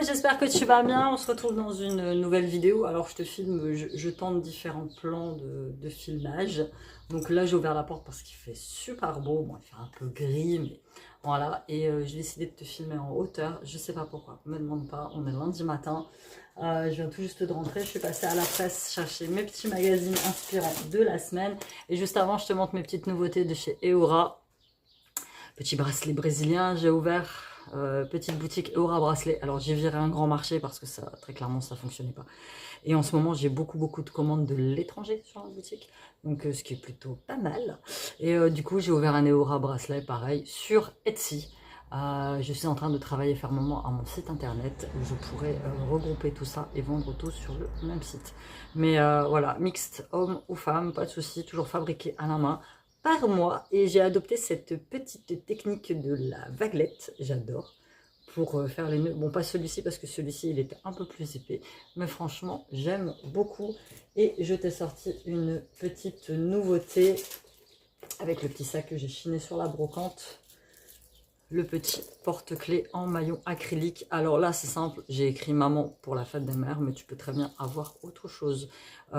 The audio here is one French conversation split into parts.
j'espère que tu vas bien. On se retrouve dans une nouvelle vidéo. Alors, je te filme, je tente différents plans de filmage. Donc là, j'ai ouvert la porte parce qu'il fait super beau. Bon, il fait un peu gris, mais voilà. Et j'ai décidé de te filmer en hauteur. Je sais pas pourquoi, me demande pas. On est lundi matin. Je viens tout juste de rentrer. Je suis passée à la presse chercher mes petits magazines inspirants de la semaine. Et juste avant, je te montre mes petites nouveautés de chez Eora. Petit bracelet brésilien, j'ai ouvert petite boutique Eora bracelet. Alors j'ai viré un grand marché parce que ça, très clairement, ça fonctionnait pas. Et en ce moment, j'ai beaucoup de commandes de l'étranger sur la boutique. Donc ce qui est plutôt pas mal. Et du coup, j'ai ouvert un Eora bracelet, pareil, sur Etsy. Je suis en train de travailler fermement à mon site internet où je pourrais regrouper tout ça et vendre tout sur le même site. Mais voilà, mixte, homme ou femme, pas de souci, toujours fabriqué à la main par moi. Et j'ai adopté cette petite technique de la vaguelette, j'adore, pour faire les nœuds. Bon, pas celui-ci parce que celui-ci il était un peu plus épais, mais franchement j'aime beaucoup. Et je t'ai sorti une petite nouveauté avec le petit sac que j'ai chiné sur la brocante. Le petit porte-clés en maillot acrylique. Alors là, c'est simple, j'ai écrit maman pour la fête des mères, mais tu peux très bien avoir autre chose.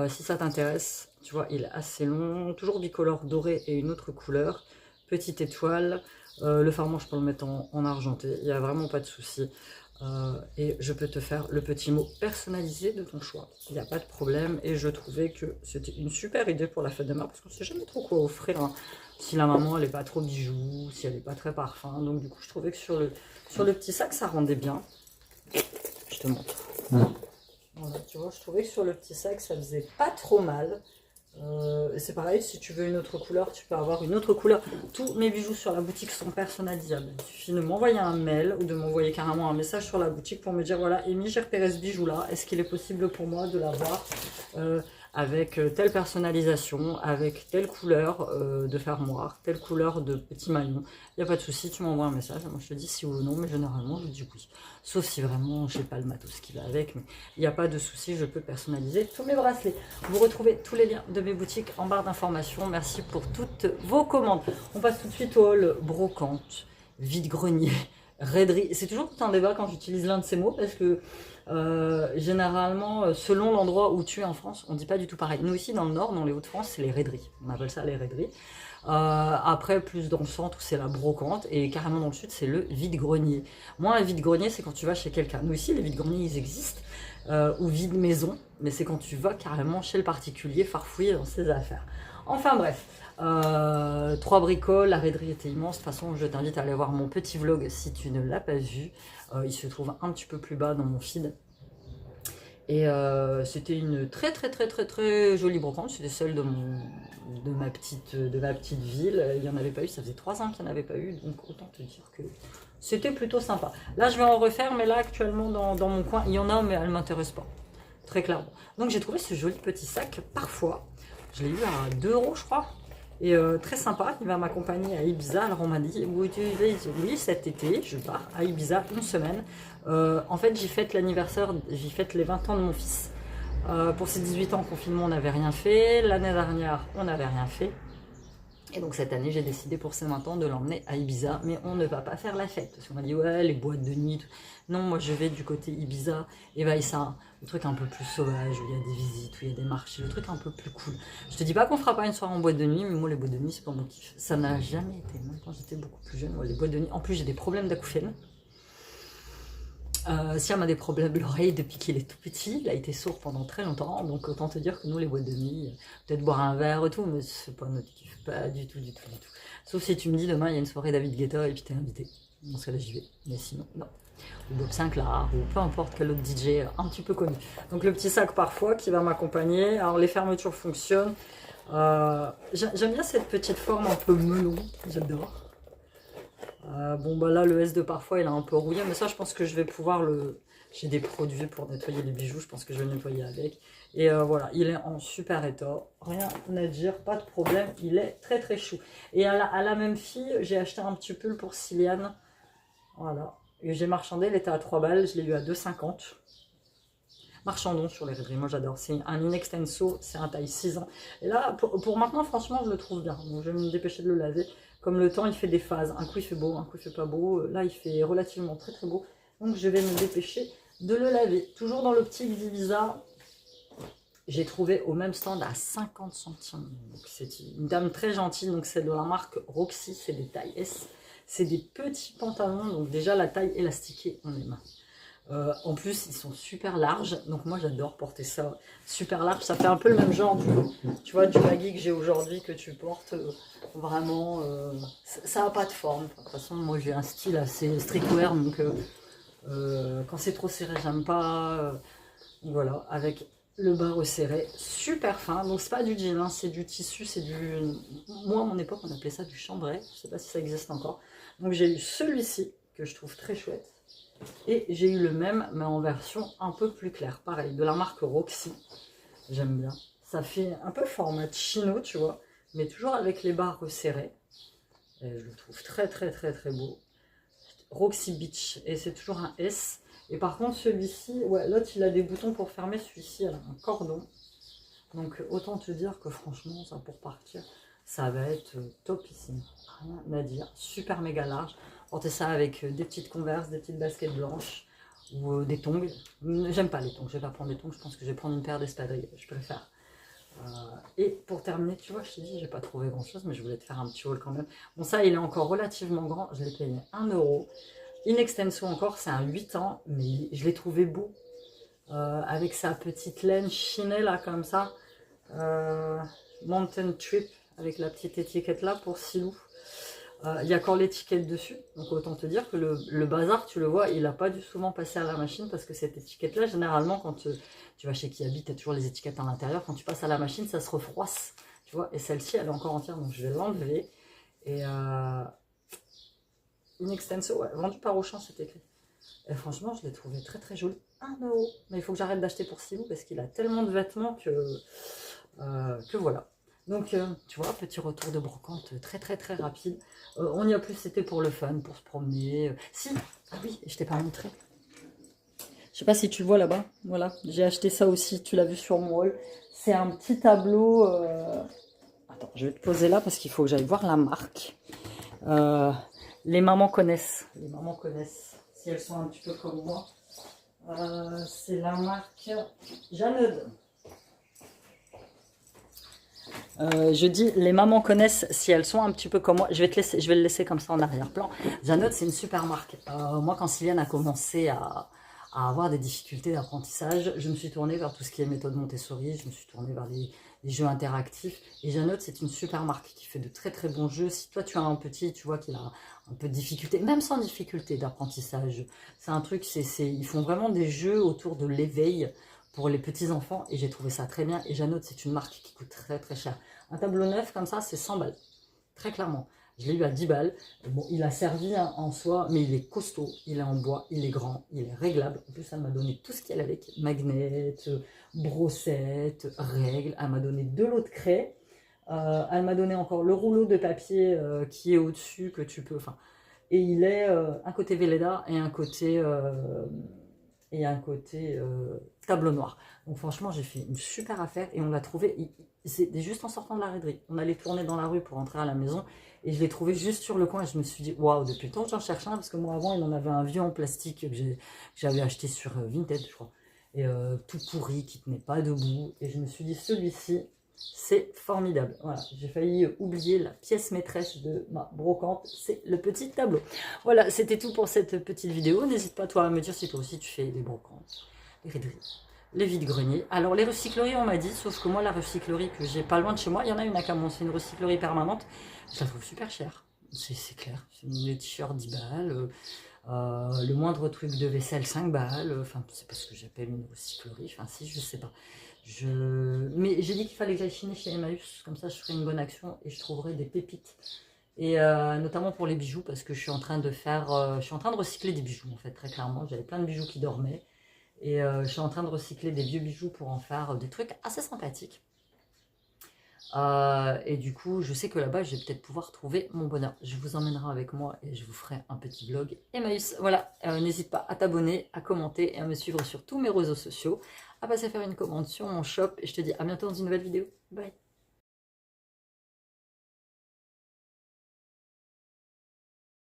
Si ça t'intéresse, tu vois, il est assez long, toujours bicolore doré et une autre couleur. Petite étoile, le fardeau, je peux le mettre en argenté, il n'y a vraiment pas de souci. Et je peux te faire le petit mot personnalisé de ton choix. Il n'y a pas de problème. Et je trouvais que c'était une super idée pour la fête des mères parce qu'on ne sait jamais trop quoi offrir. Hein. Si la maman elle n'est pas trop bijoux, si elle n'est pas très parfum. Donc du coup je trouvais que sur le petit sac ça rendait bien. Je te montre. Voilà, tu vois, je trouvais que sur le petit sac ça faisait pas trop mal. C'est pareil, si tu veux une autre couleur, tu peux avoir une autre couleur. Tous mes bijoux sur la boutique sont personnalisables. Il suffit de m'envoyer un mail ou de m'envoyer carrément un message sur la boutique pour me dire voilà, Amy, j'ai repéré ce bijou là, est-ce qu'il est possible pour moi de l'avoir avec telle personnalisation, avec telle couleur de fermoir, telle couleur de petit maillon. Il n'y a pas de souci, tu m'envoies un message, moi je te dis si ou non, mais généralement je dis oui. Sauf si vraiment je n'ai pas le matos qui va avec, mais il n'y a pas de souci, je peux personnaliser tous mes bracelets. Vous retrouvez tous les liens de mes boutiques en barre d'informations. Merci pour toutes vos commandes. On passe tout de suite au hall brocante, vide-grenier, raiderie. C'est toujours tout un débat quand j'utilise l'un de ces mots parce que généralement, selon l'endroit où tu es en France, on ne dit pas du tout pareil. Nous ici dans le nord, dans les Hauts-de-France, c'est les raideries. On appelle ça les raideries. Après, plus dans le centre, c'est la brocante. Et carrément dans le sud, c'est le vide-grenier. Moi, un vide-grenier, c'est quand tu vas chez quelqu'un. Nous ici, les vide-greniers, ils existent. Ou vide-maison. Mais c'est quand tu vas carrément chez le particulier farfouiller dans ses affaires. Enfin bref. 3 bricoles, la raiderie était immense. De toute façon, je t'invite à aller voir mon petit vlog si tu ne l'as pas vu. Il se trouve un petit peu plus bas dans mon feed. Et c'était une très jolie brocante. C'était celle de ma petite ville. Il n'y en avait pas eu, ça faisait 3 ans qu'il n'y en avait pas eu. Donc autant te dire que c'était plutôt sympa. Là, je vais en refaire, mais là, actuellement, dans mon coin, il y en a, mais elle ne m'intéresse pas. Très clairement. Donc j'ai trouvé ce joli petit sac, parfois. Je l'ai eu à 2 €, je crois. Et très sympa, il va m'accompagner à Ibiza. Alors on m'a dit, oui, cet été, je pars à Ibiza une semaine. En fait, j'y fête l'anniversaire, j'y fête les 20 ans de mon fils. Pour ses 18 ans en confinement, on n'avait rien fait. L'année dernière, on n'avait rien fait. Et donc cette année, j'ai décidé pour ses 20 ans de l'emmener à Ibiza. Mais on ne va pas faire la fête. Parce qu'on m'a dit, ouais, les boîtes de nuit. Tout. Non, moi je vais du côté Ibiza. Et bah, ça, le truc un peu plus sauvage, où il y a des visites, où il y a des marchés. Le truc un peu plus cool. Je te dis pas qu'on fera pas une soirée en boîte de nuit. Mais moi, les boîtes de nuit, c'est pas mon kiff. Ça n'a jamais été. Même quand j'étais beaucoup plus jeune, moi, les boîtes de nuit. En plus, j'ai des problèmes d'acouphène. Siam a des problèmes de l'oreille depuis qu'il est tout petit, il a été sourd pendant très longtemps, donc autant te dire que nous les boîtes de nuit, peut-être boire un verre et tout, mais c'est pas notre kiff, pas du tout. Sauf si tu me dis demain il y a une soirée David Guetta et puis t'es invité, dans ce cas-là j'y vais, mais sinon non. Ou Bob Sinclair, ou peu importe quel autre DJ un petit peu connu. Donc le petit sac parfois qui va m'accompagner, alors les fermetures fonctionnent, j'aime bien cette petite forme un peu melon, j'adore. Bon bah là le S de parfois il est un peu rouillé, mais ça je pense que je vais pouvoir le... J'ai des produits pour nettoyer les bijoux, je pense que je vais le nettoyer avec. Et voilà, il est en super état, rien à dire, pas de problème, il est très chou. Et à la même fille, j'ai acheté un petit pull pour Siliane, voilà. Et j'ai marchandé, il était à 3 balles, je l'ai eu à 2,50. Marchandons sur les raideries, moi j'adore, c'est un in extenso, c'est un taille 6 ans. Et là, pour maintenant, franchement, je le trouve bien, donc je vais me dépêcher de le laver. Comme le temps, il fait des phases, un coup il fait beau, un coup il fait pas beau, là il fait relativement très beau, donc je vais me dépêcher de le laver. Toujours dans l'optique Divisa. J'ai trouvé au même stand à 50 centimes. C'est une dame très gentille. Donc c'est de la marque Roxy. C'est des tailles S. C'est des petits pantalons. Donc déjà la taille élastiquée, on aime. En plus, ils sont super larges. Donc moi, j'adore porter ça super large. Ça fait un peu le même genre tu vois, du baggy que j'ai aujourd'hui que tu portes. Vraiment, ça n'a pas de forme. De toute façon, moi, j'ai un style assez streetwear. Donc quand c'est trop serré, j'aime pas. Voilà, avec le bas resserré, super fin. Donc c'est pas du jean, hein, c'est du tissu, c'est du... Moi, à mon époque, on appelait ça du chambray. Je sais pas si ça existe encore. Donc j'ai eu celui-ci, que je trouve très chouette. Et j'ai eu le même, mais en version un peu plus claire. Pareil, de la marque Roxy. J'aime bien. Ça fait un peu format chino, tu vois. Mais toujours avec les bas resserrés. Et je le trouve très, très, très, très beau. Roxy Beach. Et c'est toujours un S. Et par contre, celui-ci, ouais, l'autre, il a des boutons pour fermer. Celui-ci, il a un cordon. Donc, autant te dire que franchement, ça pour partir, ça va être topissime. Rien à dire. Super méga large. Porter ça avec des petites converses, des petites baskets blanches ou des tongs. J'aime pas les tongs, je vais pas prendre des tongs, je pense que je vais prendre une paire d'espadrilles, je préfère. Et pour terminer, tu vois, je t'ai dit, j'ai pas trouvé grand chose, mais je voulais te faire un petit haul quand même. Bon, ça, il est encore relativement grand, je l'ai payé 1 €. In extenso encore, c'est un 8 ans, mais je l'ai trouvé beau. Avec sa petite laine chinée là, comme ça. Mountain Trip, avec la petite étiquette là pour Silou. Il y a encore l'étiquette dessus, donc autant te dire que le bazar, tu le vois, il n'a pas dû souvent passer à la machine parce que cette étiquette-là, généralement, quand tu vas chez Kiabi, tu as toujours les étiquettes à l'intérieur. Quand tu passes à la machine, ça se refroisse, tu vois. Et celle-ci, elle est encore entière, donc je vais l'enlever. Et in extenso, ouais, vendu par Auchan, c'est écrit. Et franchement, je l'ai trouvé très très joli. 1 €. Mais il faut que j'arrête d'acheter pour Silou parce qu'il a tellement de vêtements que voilà. Donc, tu vois, petit retour de brocante très très très rapide. On y a plus, c'était pour le fun, pour se promener. Si, ah oui, je t'ai pas montré. Je sais pas si tu le vois là-bas. Voilà, j'ai acheté ça aussi, tu l'as vu sur mon haul. C'est un petit tableau. Attends, je vais te poser là parce qu'il faut que j'aille voir la marque. Les mamans connaissent. Les mamans connaissent. Si elles sont un petit peu comme moi. C'est la marque Janod. Je dis, les mamans connaissent si elles sont un petit peu comme moi. Je vais le laisser comme ça en arrière-plan. Janod, c'est une super marque. Moi, quand Sylviane a commencé à avoir des difficultés d'apprentissage, je me suis tournée vers tout ce qui est méthode Montessori. Je me suis tournée vers les jeux interactifs. Et Janod, c'est une super marque qui fait de très très bons jeux. Si toi, tu as un petit, tu vois qu'il a un peu de difficulté, même sans difficulté d'apprentissage, c'est un truc, ils font vraiment des jeux autour de l'éveil pour les petits enfants et j'ai trouvé ça très bien. Et Janod, c'est une marque qui coûte très très cher. Un tableau neuf comme ça, c'est 100 balles, très clairement. Je l'ai eu à 10 balles. Bon, il a servi en soi, mais il est costaud, il est en bois, il est grand, il est réglable. En plus, elle m'a donné tout ce qu'il y a avec, magnètes, brossettes, règles. Elle m'a donné de l'eau de craie. Elle m'a donné encore le rouleau de papier qui est au-dessus, que tu peux... Enfin, et il est un côté Velleda et un côté... tableau noir. Donc franchement, j'ai fait une super affaire et on l'a trouvé, c'était juste en sortant de la raiderie. On allait tourner dans la rue pour rentrer à la maison et je l'ai trouvé juste sur le coin et je me suis dit, waouh, depuis le temps que j'en cherche un, parce que moi avant, il en avait un vieux en plastique que j'avais acheté sur Vinted, je crois, et tout pourri, qui tenait pas debout. Et je me suis dit, celui-ci, c'est formidable. Voilà, j'ai failli oublier la pièce maîtresse de ma brocante, c'est le petit tableau. Voilà, c'était tout pour cette petite vidéo. N'hésite pas toi à me dire si toi aussi tu fais des brocantes, les raideries, les vides-greniers. Alors les recycleries, on m'a dit, sauf que moi la recyclerie que j'ai pas loin de chez moi, il y en a une à Camon, c'est une recyclerie permanente. Je la trouve super chère, c'est clair. Les t-shirts 10 balles, le moindre truc de vaisselle 5 balles. Enfin, c'est pas ce que j'appelle une recyclerie. Enfin, si, je sais pas. Mais j'ai dit qu'il fallait que j'aille chiner chez Emmaüs, comme ça je ferai une bonne action et je trouverai des pépites. Et notamment pour les bijoux, parce que je suis en train de recycler des bijoux en fait, très clairement. J'avais plein de bijoux qui dormaient. Et je suis en train de recycler des vieux bijoux pour en faire des trucs assez sympathiques. Et du coup, je sais que là-bas, je vais peut-être pouvoir trouver mon bonheur. Je vous emmènerai avec moi et je vous ferai un petit vlog Emmaüs. Voilà, n'hésite pas à t'abonner, à commenter et à me suivre sur tous mes réseaux sociaux, à passer faire une commande sur mon shop. Et je te dis à bientôt dans une nouvelle vidéo. Bye!